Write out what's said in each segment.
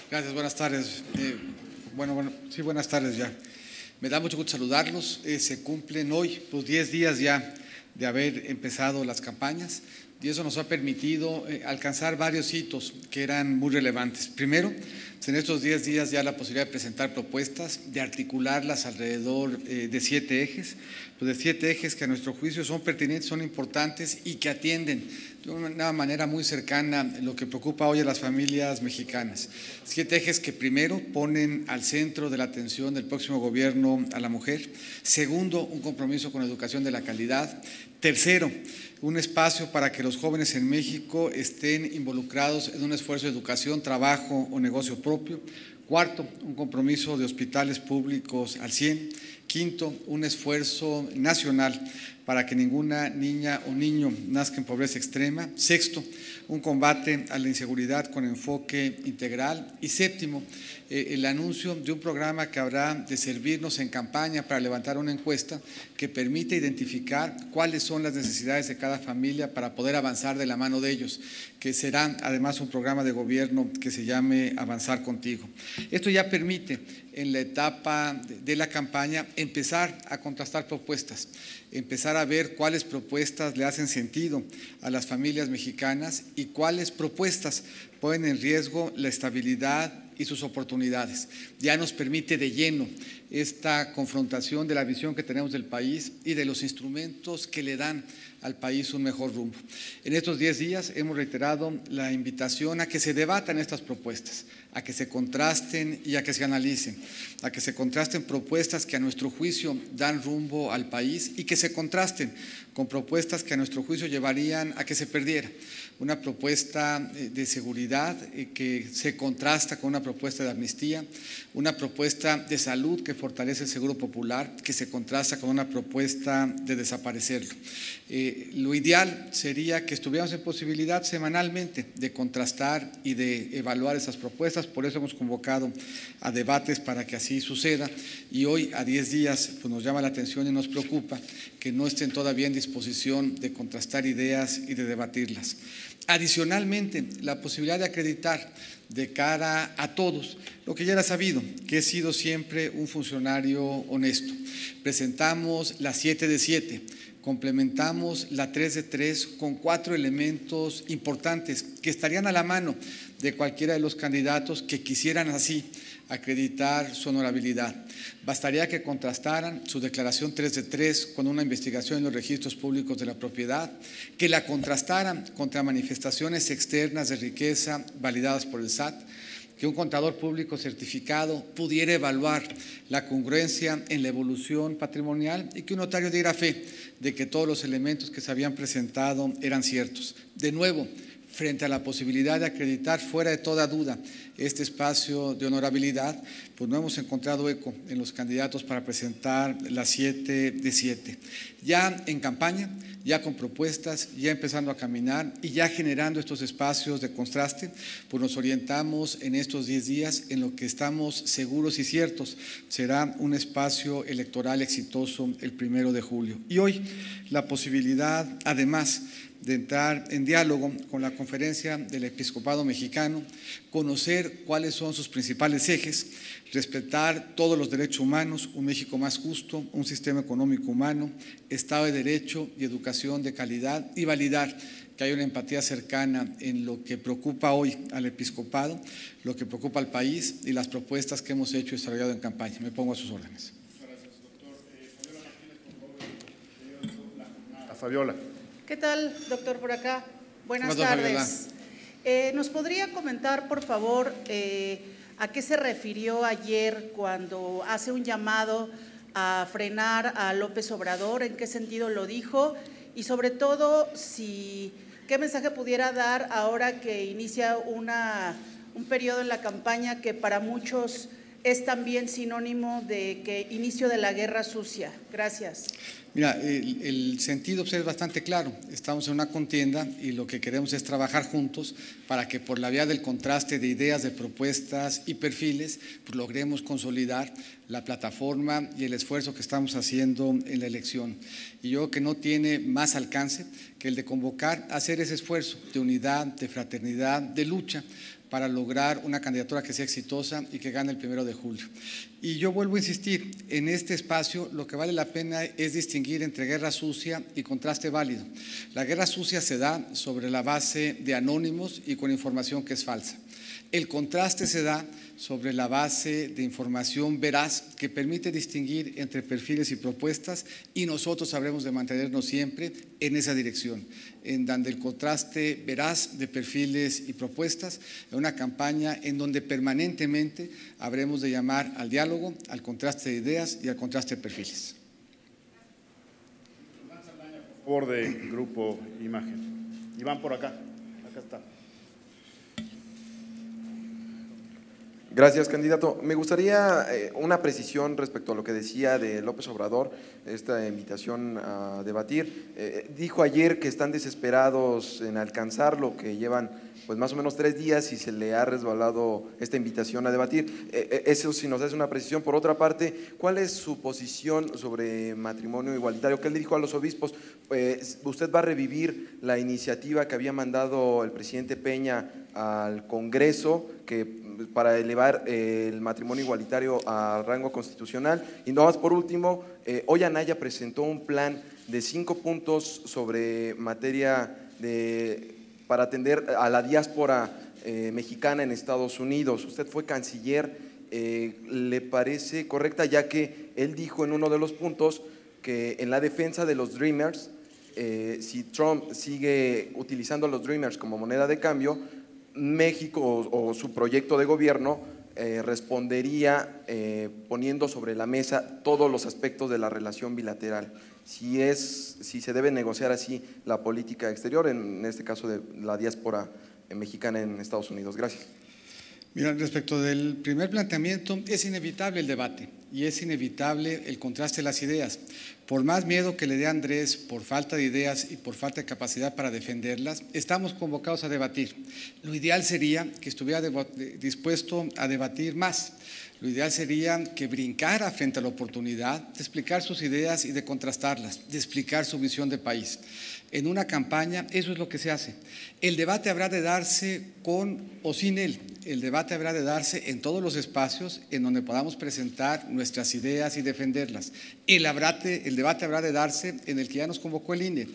Gracias, buenas tardes. Sí, buenas tardes ya. Me da mucho gusto saludarlos. Se cumplen hoy los 10 días ya de haber empezado las campañas y eso nos ha permitido alcanzar varios hitos que eran muy relevantes. Primero, en estos 10 días ya la posibilidad de presentar propuestas, de articularlas alrededor de 7 ejes, de 7 ejes que a nuestro juicio son pertinentes, son importantes y que atienden de una manera muy cercana lo que preocupa hoy a las familias mexicanas. 7 ejes que primero ponen al centro de la atención del próximo gobierno a la mujer. Segundo, un compromiso con la educación de la calidad. Tercero, un espacio para que los jóvenes en México estén involucrados en un esfuerzo de educación, trabajo o negocio propio. Cuarto, un compromiso de hospitales públicos al 100. Quinto, un esfuerzo nacional para que ninguna niña o niño nazca en pobreza extrema. Sexto, un combate a la inseguridad con enfoque integral. Y séptimo, el anuncio de un programa que habrá de servirnos en campaña para levantar una encuesta que permite identificar cuáles son las necesidades de cada familia para poder avanzar de la mano de ellos, que será además un programa de gobierno que se llame Avanzar Contigo. Esto ya permite en la etapa de la campaña empezar a contrastar propuestas, empezar a ver cuáles propuestas le hacen sentido a las familias mexicanas y cuáles propuestas ponen en riesgo la estabilidad y sus oportunidades. Ya nos permite de lleno esta confrontación de la visión que tenemos del país y de los instrumentos que le dan al país un mejor rumbo. En estos 10 días hemos reiterado la invitación a que se debatan estas propuestas, a que se contrasten y a que se analicen, a que se contrasten propuestas que a nuestro juicio dan rumbo al país y que se contrasten con propuestas que a nuestro juicio llevarían a que se perdiera. Una propuesta de seguridad que se contrasta con una propuesta de amnistía, una propuesta de salud que fortalece el seguro popular, que se contrasta con una propuesta de desaparecerlo. Lo ideal sería que estuviéramos en posibilidad semanalmente de contrastar y de evaluar esas propuestas, por eso hemos convocado a debates para que así suceda y hoy a 10 días pues nos llama la atención y nos preocupa que no estén todavía en disposición de contrastar ideas y de debatirlas. Adicionalmente, la posibilidad de acreditar de cara a todos lo que ya era sabido, que he sido siempre un funcionario honesto. Presentamos la 7 de 7, complementamos la 3 de 3 con 4 elementos importantes que estarían a la mano de cualquiera de los candidatos que quisieran así acreditar su honorabilidad. Bastaría que contrastaran su declaración 3 de 3 con una investigación en los registros públicos de la propiedad, que la contrastaran contra manifestaciones externas de riqueza validadas por el SAT, que un contador público certificado pudiera evaluar la congruencia en la evolución patrimonial y que un notario diera fe de que todos los elementos que se habían presentado eran ciertos. De nuevo, frente a la posibilidad de acreditar fuera de toda duda este espacio de honorabilidad, pues no hemos encontrado eco en los candidatos para presentar la 7 de 7. Ya en campaña, ya con propuestas, ya empezando a caminar y ya generando estos espacios de contraste, pues nos orientamos en estos 10 días en lo que estamos seguros y ciertos será un espacio electoral exitoso el 1 de julio. Y hoy la posibilidad, además, de entrar en diálogo con la Conferencia del Episcopado Mexicano, conocer cuáles son sus principales ejes, respetar todos los derechos humanos, un México más justo, un sistema económico humano, Estado de Derecho y educación de calidad y validar que hay una empatía cercana en lo que preocupa hoy al episcopado, lo que preocupa al país y las propuestas que hemos hecho y desarrollado en campaña. Me pongo a sus órdenes. Gracias, doctor. Fabiola Martínez, por favor, a Fabiola. ¿Qué tal, doctor, por acá? Buenas tardes. ¿Nos podría comentar, por favor, a qué se refirió ayer cuando hace un llamado a frenar a López Obrador? ¿En qué sentido lo dijo? Y sobre todo, ¿qué mensaje pudiera dar ahora que inicia un periodo en la campaña que para muchos es también sinónimo de que inicio de la guerra sucia? Gracias. Mira, el sentido es bastante claro. Estamos en una contienda y lo que queremos es trabajar juntos para que por la vía del contraste de ideas, de propuestas y perfiles, pues logremos consolidar la plataforma y el esfuerzo que estamos haciendo en la elección. Y yo creo que no tiene más alcance que el de convocar a hacer ese esfuerzo de unidad, de fraternidad, de lucha para lograr una candidatura que sea exitosa y que gane el 1 de julio. Y yo vuelvo a insistir, en este espacio lo que vale la pena es distinguir entre guerra sucia y contraste válido. La guerra sucia se da sobre la base de anónimos y con información que es falsa. El contraste se da sobre la base de información veraz que permite distinguir entre perfiles y propuestas, y nosotros habremos de mantenernos siempre en esa dirección, en donde el contraste veraz de perfiles y propuestas, en una campaña en donde permanentemente habremos de llamar al diálogo, al contraste de ideas y al contraste de perfiles. Por favor, de Grupo Imagen. Iván, por acá. Acá está. Gracias, candidato. Me gustaría una precisión respecto a lo que decía de López Obrador, esta invitación a debatir. Dijo ayer que están desesperados en alcanzarlo, que llevan pues más o menos 3 días y se le ha resbalado esta invitación a debatir. Eso sí nos hace una precisión. Por otra parte, ¿cuál es su posición sobre matrimonio igualitario? ¿Qué le dijo a los obispos? ¿Usted va a revivir la iniciativa que había mandado el presidente Peña al Congreso para elevar el matrimonio igualitario a rango constitucional? Y no más por último, hoy Anaya presentó un plan de 5 puntos sobre materia para atender a la diáspora mexicana en Estados Unidos. Usted fue canciller, ¿le parece correcta? Ya que él dijo en uno de los puntos que en la defensa de los Dreamers, si Trump sigue utilizando a los Dreamers como moneda de cambio, México o su proyecto de gobierno respondería poniendo sobre la mesa todos los aspectos de la relación bilateral. Si se debe negociar así la política exterior, en este caso de la diáspora mexicana en Estados Unidos. Gracias. Mira, respecto del primer planteamiento, es inevitable el debate y es inevitable el contraste de las ideas. Por más miedo que le dé a Andrés por falta de ideas y por falta de capacidad para defenderlas, estamos convocados a debatir. Lo ideal sería que estuviera dispuesto a debatir más. Lo ideal sería que brincara frente a la oportunidad de explicar sus ideas y de contrastarlas, de explicar su visión de país. En una campaña eso es lo que se hace. El debate habrá de darse con o sin él. El debate habrá de darse en todos los espacios en donde podamos presentar nuestras ideas y defenderlas. El debate habrá de darse en el que ya nos convocó el INE.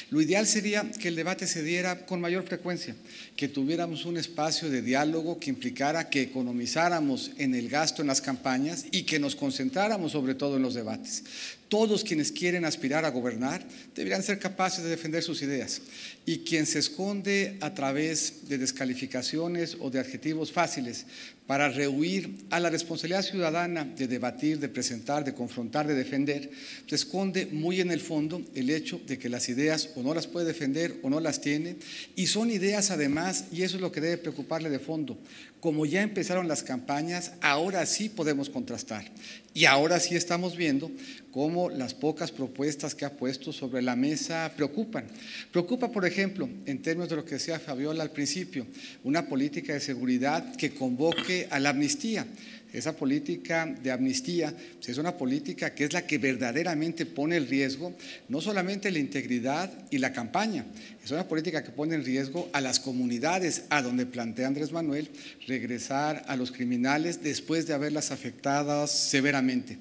Lo ideal sería que el debate se diera con mayor frecuencia, que tuviéramos un espacio de diálogo que implicara que economizáramos en el gasto en las campañas y que nos concentráramos sobre todo en los debates. Todos quienes quieren aspirar a gobernar deberían ser capaces de defender sus ideas, y quien se esconde a través de descalificaciones o de adjetivos fáciles para rehuir a la responsabilidad ciudadana de debatir, de presentar, de confrontar, de defender, se esconde muy en el fondo el hecho de que las ideas o no las puede defender o no las tiene, y son ideas además, y eso es lo que debe preocuparle de fondo. Como ya empezaron las campañas, ahora sí podemos contrastar, y ahora sí estamos viendo cómo las pocas propuestas que ha puesto sobre la mesa preocupan. Preocupa, por ejemplo, en términos de lo que decía Fabiola al principio, una política de seguridad que convoque a la amnistía. Esa política de amnistía es una política que es la que verdaderamente pone en riesgo no solamente la integridad y la campaña, es una política que pone en riesgo a las comunidades a donde plantea Andrés Manuel regresar a los criminales después de haberlas afectadas severamente.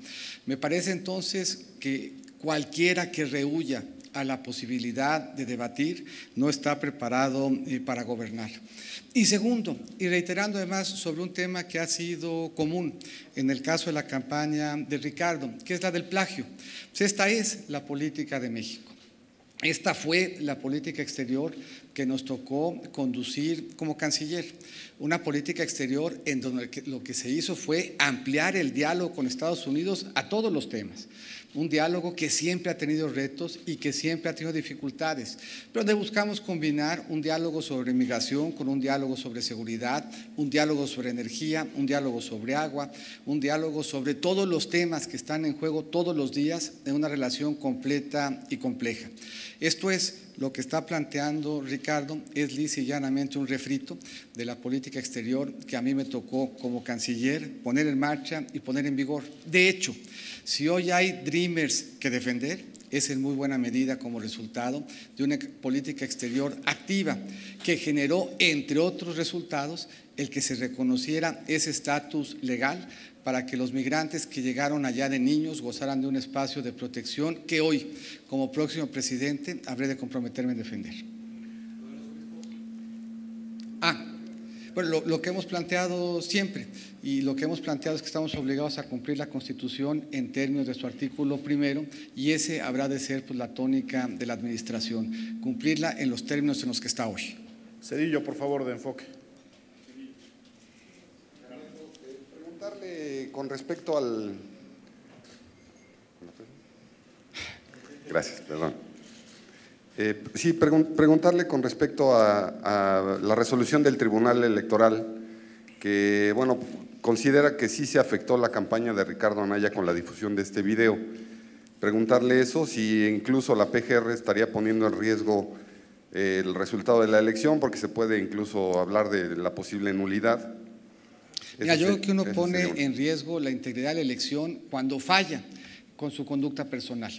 Me parece entonces que cualquiera que rehúya a la posibilidad de debatir no está preparado para gobernar. Y segundo, y reiterando además sobre un tema que ha sido común en el caso de la campaña de Ricardo, que es la del plagio. Pues esta es la política de México. Esta fue la política exterior que nos tocó conducir como canciller, una política exterior en donde lo que se hizo fue ampliar el diálogo con Estados Unidos a todos los temas. Un diálogo que siempre ha tenido retos y que siempre ha tenido dificultades, pero donde buscamos combinar un diálogo sobre migración con un diálogo sobre seguridad, un diálogo sobre energía, un diálogo sobre agua, un diálogo sobre todos los temas que están en juego todos los días en una relación completa y compleja. Esto es lo que está planteando Ricardo, es lisa y llanamente un refrito de la política exterior que a mí me tocó como canciller poner en marcha y poner en vigor. De hecho, si hoy hay Dreamers que defender, es en muy buena medida como resultado de una política exterior activa que generó, entre otros resultados, el que se reconociera ese estatus legal para que los migrantes que llegaron allá de niños gozaran de un espacio de protección que hoy, como próximo presidente, habré de comprometerme en defender. Bueno, lo que hemos planteado siempre y lo que hemos planteado es que estamos obligados a cumplir la Constitución en términos de su artículo primero y ese habrá de ser pues, la tónica de la administración, cumplirla en los términos en los que está hoy. Cedillo, por favor, de enfoque. Preguntarle con respecto al… Gracias, perdón. Sí, preguntarle con respecto a la resolución del Tribunal Electoral, que, bueno, considera que sí se afectó la campaña de Ricardo Anaya con la difusión de este video. Preguntarle eso, si incluso la PGR estaría poniendo en riesgo el resultado de la elección, porque se puede incluso hablar de la posible nulidad. Mira, yo creo que uno pone en riesgo la integridad de la elección cuando falla con su conducta personal.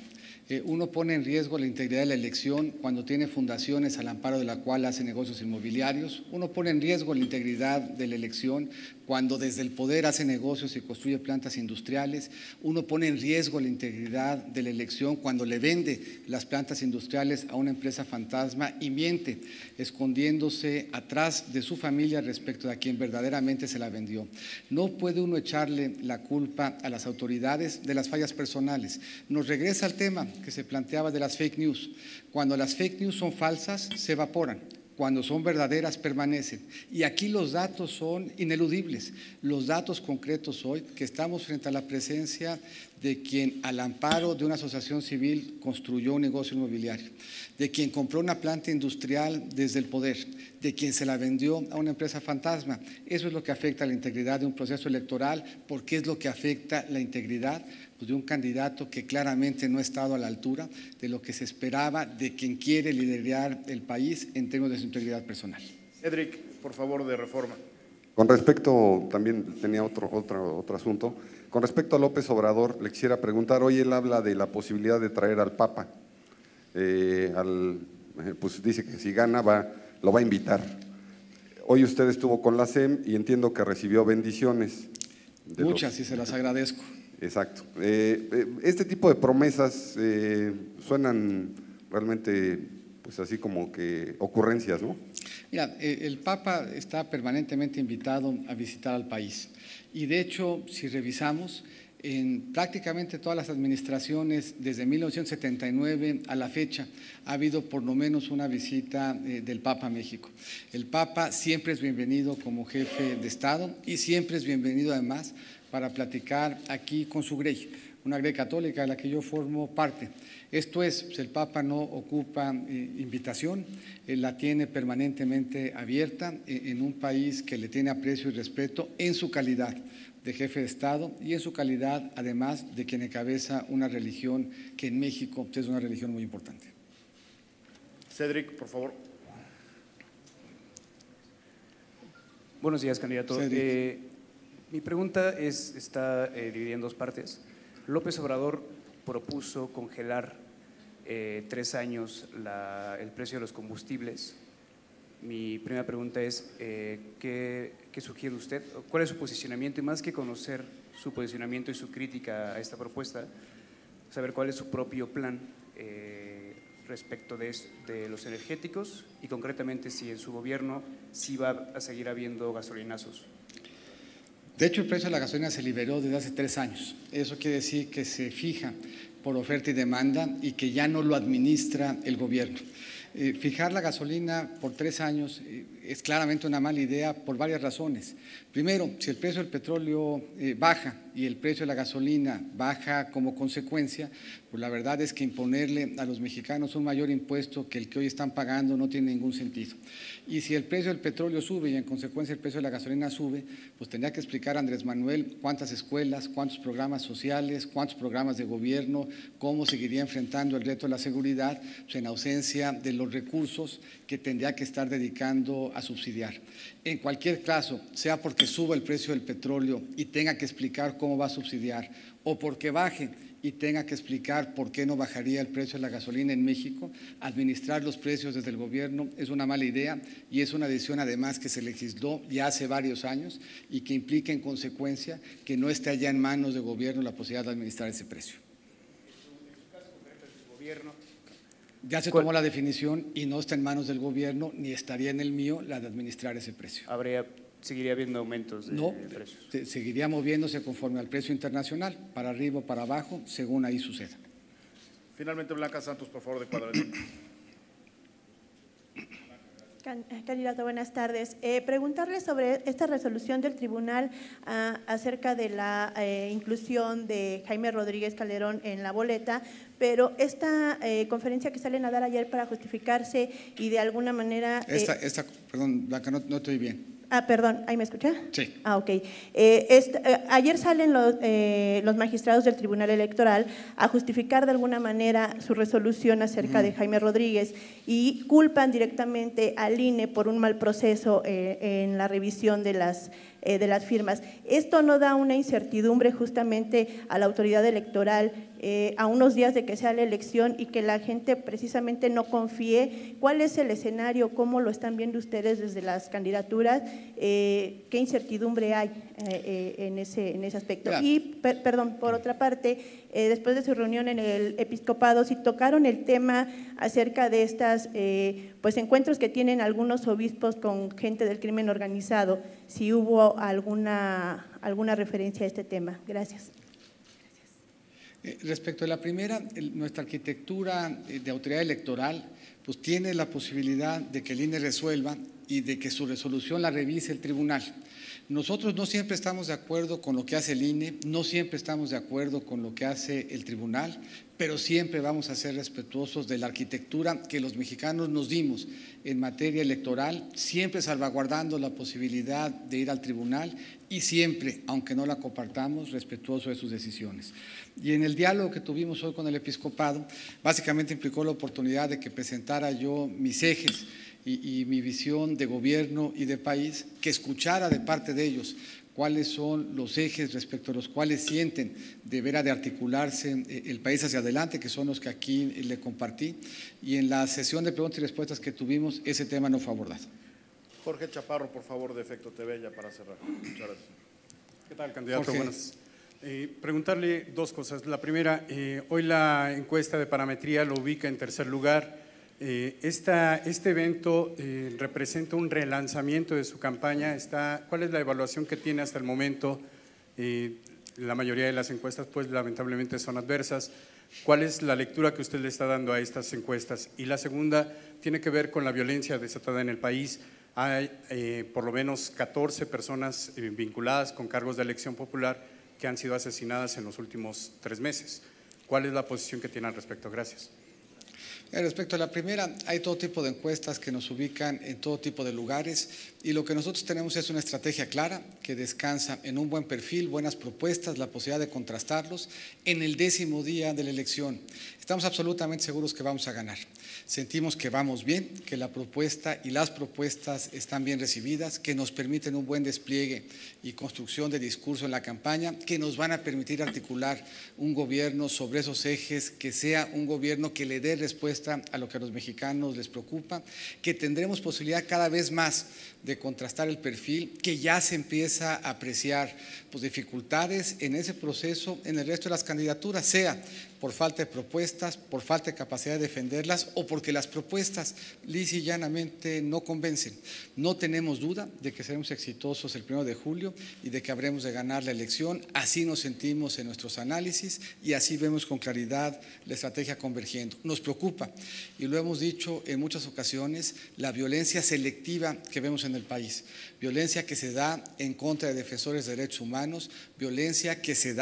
Uno pone en riesgo la integridad de la elección cuando tiene fundaciones al amparo de la cual hace negocios inmobiliarios. Uno pone en riesgo la integridad de la elección cuando desde el poder hace negocios y construye plantas industriales. Uno pone en riesgo la integridad de la elección cuando le vende las plantas industriales a una empresa fantasma y miente, escondiéndose atrás de su familia respecto a quien verdaderamente se la vendió. No puede uno echarle la culpa a las autoridades de las fallas personales. Nos regresa al tema que se planteaba de las fake news. Cuando las fake news son falsas, se evaporan. Cuando son verdaderas, permanecen. Y aquí los datos son ineludibles. Los datos concretos hoy, que estamos frente a la presencia de quien al amparo de una asociación civil construyó un negocio inmobiliario, de quien compró una planta industrial desde el poder, de quien se la vendió a una empresa fantasma. Eso es lo que afecta a la integridad de un proceso electoral, porque es lo que afecta la integridad de un candidato que claramente no ha estado a la altura de lo que se esperaba de quien quiere liderar el país en términos de su integridad personal. Cedric, por favor, de Reforma. Con respecto, también tenía otro asunto, con respecto a López Obrador, le quisiera preguntar, hoy él habla de la posibilidad de traer al Papa, pues dice que si gana lo va a invitar. Hoy usted estuvo con la SEM y entiendo que recibió bendiciones. Muchas, y se las agradezco. Exacto. Este tipo de promesas suenan realmente, pues así como que ocurrencias, ¿no? Mira, el Papa está permanentemente invitado a visitar al país y de hecho, si revisamos, en prácticamente todas las administraciones desde 1979 a la fecha ha habido por lo menos una visita del Papa a México. El Papa siempre es bienvenido como jefe de Estado y siempre es bienvenido además para platicar aquí con su grey, una grey católica de la que yo formo parte. Esto es, el Papa no ocupa invitación, la tiene permanentemente abierta en un país que le tiene aprecio y respeto en su calidad de jefe de Estado y en su calidad, además, de quien encabeza una religión que en México es una religión muy importante. Cedric, por favor. Buenos días, candidato. Mi pregunta está dividida en dos partes. López Obrador propuso congelar 3 años el precio de los combustibles. Mi primera pregunta es, ¿qué sugiere usted? ¿Cuál es su posicionamiento? Y más que conocer su posicionamiento y su crítica a esta propuesta, saber cuál es su propio plan respecto de los energéticos y concretamente si en su gobierno sí va a seguir habiendo gasolinazos. De hecho, el precio de la gasolina se liberó desde hace 3 años. Eso quiere decir que se fija por oferta y demanda y que ya no lo administra el gobierno. Fijar la gasolina por 3 años es claramente una mala idea por varias razones. Primero, si el precio del petróleo baja y el precio de la gasolina baja como consecuencia, pues la verdad es que imponerle a los mexicanos un mayor impuesto que el que hoy están pagando no tiene ningún sentido. Y si el precio del petróleo sube y en consecuencia el precio de la gasolina sube, pues tendría que explicar a Andrés Manuel cuántas escuelas, cuántos programas sociales, cuántos programas de gobierno, cómo seguiría enfrentando el reto de la seguridad, pues en ausencia de los recursos que tendría que estar dedicando a a subsidiar. En cualquier caso, sea porque suba el precio del petróleo y tenga que explicar cómo va a subsidiar, o porque baje y tenga que explicar por qué no bajaría el precio de la gasolina en México, administrar los precios desde el gobierno es una mala idea y es una decisión además que se legisló ya hace varios años y que implica en consecuencia que no esté ya en manos del gobierno la posibilidad de administrar ese precio. Ya se tomó la definición y no está en manos del gobierno ni estaría en el mío la de administrar ese precio. ¿Seguiría habiendo aumentos de precios? Seguiría moviéndose conforme al precio internacional, para arriba o para abajo, según ahí suceda. Finalmente, Blanca Santos, por favor, de Cuadradito. Candidato, buenas tardes. Preguntarle sobre esta resolución del tribunal acerca de la inclusión de Jaime Rodríguez Calderón en la boleta, pero esta conferencia que salen a dar ayer para justificarse y de alguna manera… Perdón, Blanca, no estoy bien. Perdón, ¿ahí me escucha? Sí. Ok. Ayer salen los magistrados del Tribunal Electoral a justificar de alguna manera su resolución acerca de Jaime Rodríguez y culpan directamente al INE por un mal proceso en la revisión de las firmas. ¿Esto no da una incertidumbre justamente a la autoridad electoral a unos días de que sea la elección y que la gente precisamente no confíe? ¿Cuál es el escenario? ¿Cómo lo están viendo ustedes desde las candidaturas? ¿Qué incertidumbre hay en ese aspecto? Claro. Y, perdón, por otra parte, después de su reunión en el episcopado, si tocaron el tema acerca de estas pues encuentros que tienen algunos obispos con gente del crimen organizado, si hubo alguna referencia a este tema. Gracias. Respecto a la primera, nuestra arquitectura de autoridad electoral pues tiene la posibilidad de que el INE resuelva y de que su resolución la revise el tribunal. Nosotros no siempre estamos de acuerdo con lo que hace el INE, no siempre estamos de acuerdo con lo que hace el tribunal, pero siempre vamos a ser respetuosos de la arquitectura que los mexicanos nos dimos en materia electoral, siempre salvaguardando la posibilidad de ir al tribunal y siempre, aunque no la compartamos, respetuoso de sus decisiones. Y en el diálogo que tuvimos hoy con el episcopado, básicamente implicó la oportunidad de que presentara yo mis ejes y mi visión de gobierno y de país, que escuchara de parte de ellos cuáles son los ejes respecto a los cuales sienten deberá de articularse el país hacia adelante, que son los que aquí le compartí. Y en la sesión de preguntas y respuestas que tuvimos, ese tema no fue abordado. Jorge Chaparro, por favor, de Efecto TV, ya para cerrar. Muchas gracias. ¿Qué tal, candidato? Jorge. Buenas. Preguntarle dos cosas. La primera, hoy la encuesta de parametría lo ubica en tercer lugar. Este evento representa un relanzamiento de su campaña. ¿Cuál es la evaluación que tiene hasta el momento? La mayoría de las encuestas, pues, lamentablemente son adversas. ¿Cuál es la lectura que usted le está dando a estas encuestas? Y la segunda tiene que ver con la violencia desatada en el país. Hay por lo menos 14 personas vinculadas con cargos de elección popular que han sido asesinadas en los últimos 3 meses. ¿Cuál es la posición que tiene al respecto? Gracias. Respecto a la primera, hay todo tipo de encuestas que nos ubican en todo tipo de lugares y lo que nosotros tenemos es una estrategia clara que descansa en un buen perfil, buenas propuestas, la posibilidad de contrastarlos en el 10º día de la elección. Estamos absolutamente seguros que vamos a ganar. Sentimos que vamos bien, que la propuesta y las propuestas están bien recibidas, que nos permiten un buen despliegue y construcción de discurso en la campaña, que nos van a permitir articular un gobierno sobre esos ejes, que sea un gobierno que le dé respuesta a lo que a los mexicanos les preocupa, que tendremos posibilidad cada vez más de contrastar el perfil, que ya se empieza a apreciar pues, dificultades en ese proceso en el resto de las candidaturas, sea por falta de propuestas, por falta de capacidad de defenderlas o porque las propuestas lisa y llanamente no convencen. No tenemos duda de que seremos exitosos el 1 de julio y de que habremos de ganar la elección. Así nos sentimos en nuestros análisis y así vemos con claridad la estrategia convergiendo. Nos preocupa, y lo hemos dicho en muchas ocasiones, la violencia selectiva que vemos en el país. Violencia que se da en contra de defensores de derechos humanos, violencia que se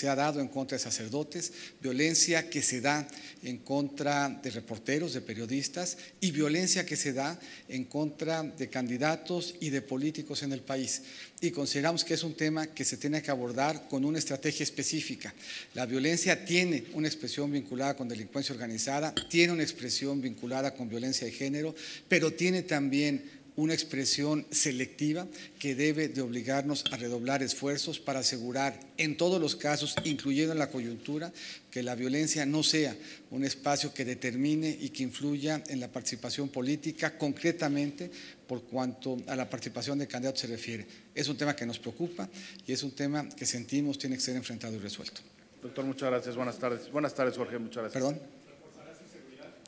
ha dado en contra de sacerdotes, violencia que se da en contra de reporteros, de periodistas y violencia que se da en contra de candidatos y de políticos en el país. Y consideramos que es un tema que se tiene que abordar con una estrategia específica. La violencia tiene una expresión vinculada con delincuencia organizada, tiene una expresión vinculada con violencia de género, pero tiene también una expresión selectiva que debe de obligarnos a redoblar esfuerzos para asegurar en todos los casos, incluyendo en la coyuntura, que la violencia no sea un espacio que determine y que influya en la participación política, concretamente por cuanto a la participación de candidatos se refiere. Es un tema que nos preocupa y es un tema que sentimos tiene que ser enfrentado y resuelto. Doctor, muchas gracias. Buenas tardes. Buenas tardes, Jorge. Muchas gracias. ¿Perdón?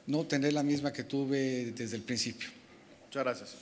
No, tendré la misma que tuve desde el principio. Muchas gracias.